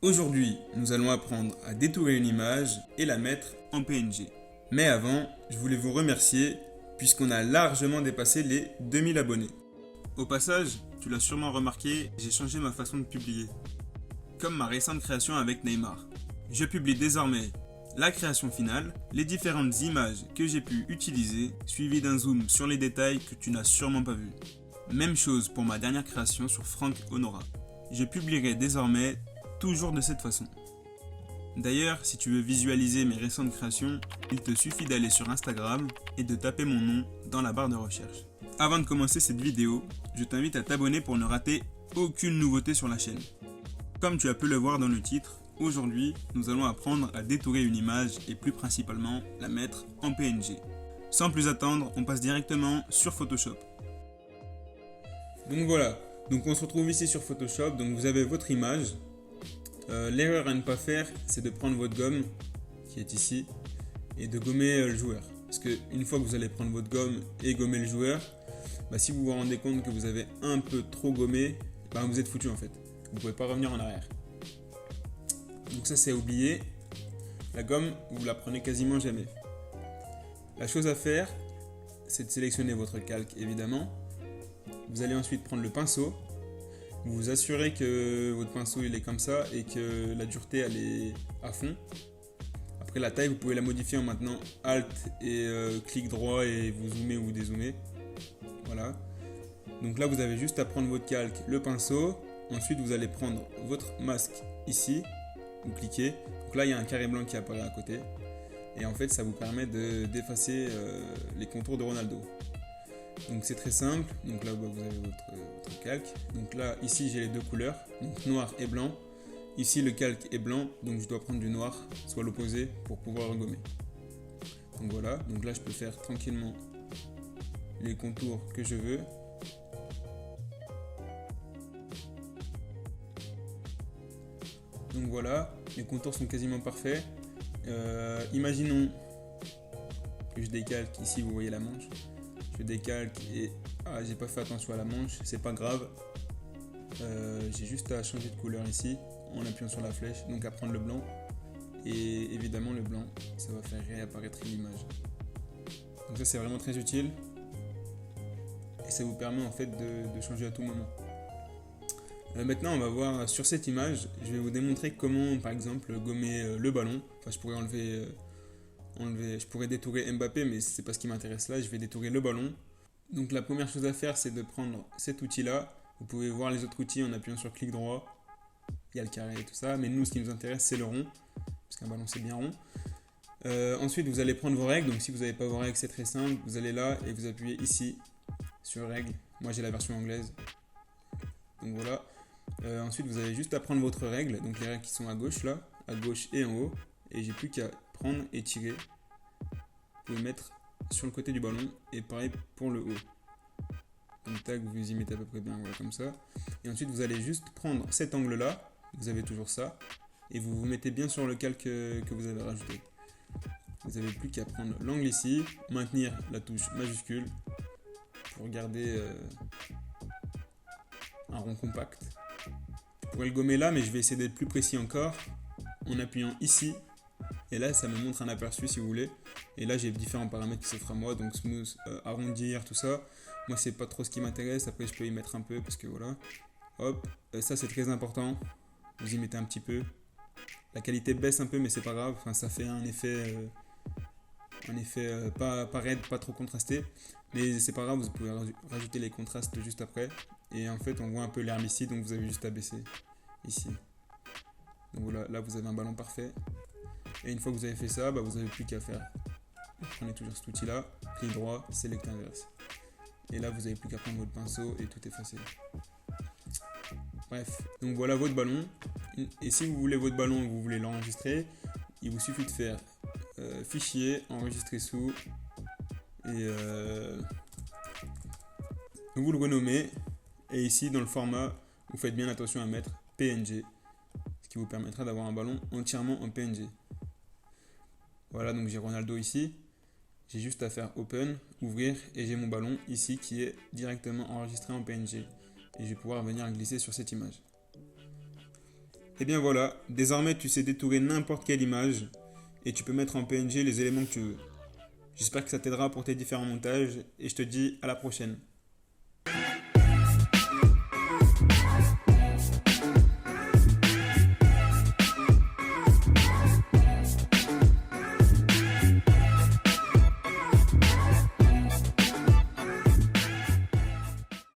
Aujourd'hui, nous allons apprendre à détourer une image et la mettre en PNG. Mais avant, je voulais vous remercier puisqu'on a largement dépassé les 2000 abonnés. Au passage, tu l'as sûrement remarqué, j'ai changé ma façon de publier. Comme ma récente création avec Neymar. Je publie désormais la création finale, les différentes images que j'ai pu utiliser, suivies d'un zoom sur les détails que tu n'as sûrement pas vus. Même chose pour ma dernière création sur Frank Honora. Je publierai désormais toujours de cette façon. D'ailleurs, si tu veux visualiser mes récentes créations, il te suffit d'aller sur Instagram et de taper mon nom dans la barre de recherche. Avant de commencer cette vidéo, je t'invite à t'abonner pour ne rater aucune nouveauté sur la chaîne. Comme tu as pu le voir dans le titre, aujourd'hui, nous allons apprendre à détourer une image et plus principalement la mettre en PNG. Sans plus attendre, on passe directement sur Photoshop. Donc voilà, on se retrouve ici sur Photoshop, donc vous avez votre image. L'erreur à ne pas faire, c'est de prendre votre gomme, qui est ici, et de gommer le joueur. Parce qu'une fois que vous allez prendre votre gomme et gommer le joueur, si vous vous rendez compte que vous avez un peu trop gommé, vous êtes foutu en fait. Vous ne pouvez pas revenir en arrière. Donc ça c'est oublié. La gomme, vous la prenez quasiment jamais. La chose à faire, c'est de sélectionner votre calque évidemment. Vous allez ensuite prendre le pinceau. Vous vous assurez que votre pinceau il est comme ça et que la dureté elle est à fond. Après la taille vous pouvez la modifier en maintenant Alt et clic droit et vous zoomez ou dézoomez. Voilà. Donc là vous avez juste à prendre votre calque, le pinceau. Ensuite vous allez prendre votre masque ici. Vous cliquez. Donc là il y a un carré blanc qui apparaît à côté. Et en fait ça vous permet d'effacer les contours de Ronaldo. Donc c'est très simple, donc là vous avez votre calque, donc là ici j'ai les deux couleurs, donc noir et blanc, ici le calque est blanc, donc je dois prendre du noir, soit l'opposé pour pouvoir regommer. Donc voilà, donc là je peux faire tranquillement les contours que je veux. Donc voilà, les contours sont quasiment parfaits. Imaginons que je décalque, ici vous voyez la manche. Je décalque et j'ai pas fait attention à la manche, c'est pas grave. J'ai juste à changer de couleur ici en appuyant sur la flèche, donc à prendre le blanc. Et évidemment le blanc, ça va faire réapparaître l'image. Donc ça c'est vraiment très utile. Et ça vous permet en fait de changer à tout moment. Maintenant on va voir sur cette image, je vais vous démontrer comment par exemple gommer le ballon. Enfin je pourrais je pourrais détourer Mbappé, mais c'est pas ce qui m'intéresse là, je vais détourer le ballon. Donc la première chose à faire, c'est de prendre cet outil-là. Vous pouvez voir les autres outils en appuyant sur clic droit. Il y a le carré et tout ça, mais nous, ce qui nous intéresse, c'est le rond, parce qu'un ballon, c'est bien rond. Ensuite, vous allez prendre vos règles. Donc si vous n'avez pas vos règles, c'est très simple. Vous allez là et vous appuyez ici sur règles. Moi, j'ai la version anglaise. Donc voilà. Ensuite, vous avez juste à prendre votre règle, donc les règles qui sont à gauche là, à gauche et en haut. Et j'ai plus qu'à prendre et tirer. Vous pouvez mettre sur le côté du ballon et pareil pour le haut. Donc tac, vous y mettez à peu près bien, voilà, comme ça. Et ensuite vous allez juste prendre cet angle là, vous avez toujours ça, et vous vous mettez bien sur le calque que vous avez rajouté. Vous n'avez plus qu'à prendre l'angle ici, maintenir la touche majuscule pour garder un rond compact. Je pourrais le gommer là, mais je vais essayer d'être plus précis encore en appuyant ici. Et là ça me montre un aperçu si vous voulez. Et là j'ai différents paramètres qui s'offrent à moi, donc smooth, arrondir, tout ça. Moi c'est pas trop ce qui m'intéresse, après je peux y mettre un peu parce que voilà. Hop, ça c'est très important. Vous y mettez un petit peu. La qualité baisse un peu mais c'est pas grave, enfin, ça fait un effet pas raide, pas trop contrasté. Mais c'est pas grave, vous pouvez rajouter les contrastes juste après. Et en fait on voit un peu l'herbe ici, donc vous avez juste à baisser ici. Donc voilà, là vous avez un ballon parfait. Et une fois que vous avez fait ça, vous n'avez plus qu'à faire. Vous prenez toujours cet outil là, clic droit, select inverse. Et là vous n'avez plus qu'à prendre votre pinceau et tout est facile. Bref, donc voilà votre ballon. Et si vous voulez votre ballon et vous voulez l'enregistrer, il vous suffit de faire fichier, enregistrer sous, et vous le renommez. Et ici dans le format, vous faites bien attention à mettre PNG, ce qui vous permettra d'avoir un ballon entièrement en PNG. Voilà, donc j'ai Ronaldo ici. J'ai juste à faire Open, ouvrir, et j'ai mon ballon ici qui est directement enregistré en PNG. Et je vais pouvoir venir glisser sur cette image. Et bien voilà, désormais tu sais détourer n'importe quelle image et tu peux mettre en PNG les éléments que tu veux. J'espère que ça t'aidera pour tes différents montages et je te dis à la prochaine.